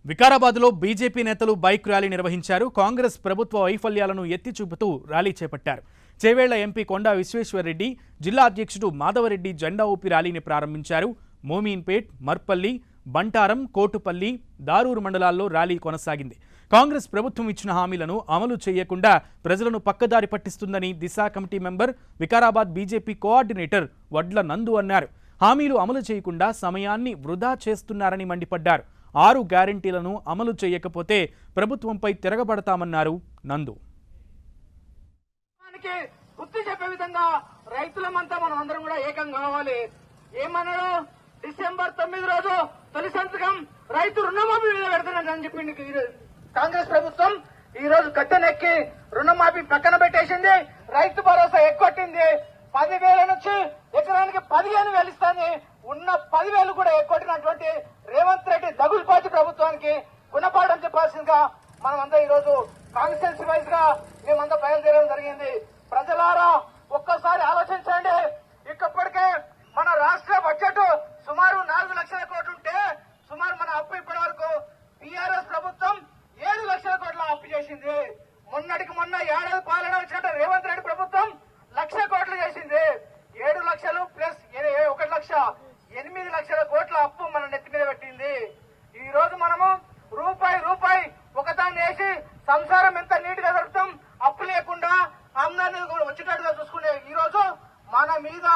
వికారాబాద్లో BJP నేతలు bike rally నిర్వహించారు. కాంగ్రెస్ ప్రభుత్వ వైఫల్యాలను ఎత్తి చూపుతూ ర్యాలీ చేపట్టారు. చేవేళ్ల ఎంపీ కొండా విశ్వేశ్వర్రెడ్డి, జిల్లా అధ్యక్షుడు మాధవరెడ్డి జెండా ఊపి ర్యాలీని ప్రారంభించారు. మోమీన్పేట్, మర్పల్లి, బంటారం, కోటుపల్లి, దారూరు మండలాల్లో ర్యాలీ కొనసాగింది. కాంగ్రెస్ ప్రభుత్వం ఇచ్చిన హామీలను అమలు చేయకుండా ప్రజలను పక్కదారి పట్టిస్తుందని Disha committee member, Vikarabad BJP coordinator Vadla Nandu అన్నారు. హామీలు అమలు చేయకుండా సమయాన్ని వృధా చేస్తున్నారని మండిపడ్డారు. 6 గ్యారెంటీలను అమలు చేయకపోతే ప్రభుత్వంపై తిరగబడతామన్నారు నందు. గుర్తు చెప్పే విధంగా రైతులమంతా మనం అందరం కూడా ఏకం కావాలి. ఏమన్నాడు? డిసెంబర్ 9 రోజు తొలి సంతకం రైతు రుణమాఫీ మీద పెడతానని చెప్పింది కాంగ్రెస్ ప్రభుత్వం. ఈ రోజు కట్టెనెక్కి రుణమాఫీ పక్కన పెట్టేసింది. రైతు భరోసా ఎక్కొట్టింది. 10,000 నుంచి ఎకరానికి 15,000 ఇస్తాను. ఉన్న 10,000 కూడా ఎక్కొట్టినటువంటి రేవంత్ రెడ్డి దగులుపాటి ప్రభుత్వానికి గుణపాఠం చెప్పాల్సిందిగా మనమంతా ఈ రోజు కాన్స్టిట్యూన్సీ వైజ్ గా మేమంతా బయలుదేరడం జరిగింది. ప్రజలారా ఒక్కసారి ఆలోచించండి. ఇప్పటికే మన రాష్ట్ర బడ్జెట్ సుమారు 4 లక్షల కోట్లు ఉంటే సుమారు మన అప్పు ఇప్పటి వరకు టీఆర్ఎస్ ప్రభుత్వం 7 లక్షల కోట్ల అప్పు చేసింది. మొన్నటికి మొన్న ఏడాది పాలన వచ్చినట్టు రేవంత్ రెడ్డి ప్రభుత్వం 1,00,000 కోట్లు చేసింది. 7 లక్షలు ప్లస్ 1 లక్ష 8 లక్షల కోట్ల అప్పు మన నెత్తి మీద పెట్టింది. ఈ రోజు మనము రూపాయి ఒకదాన్ని వేసి సంసారం ఎంత నీట్ గా జరుగుతాం, అప్పు లేకుండా ఆమ్దాన్ని వచ్చేటట్టుగా చూసుకునే ఈ రోజు మన మీద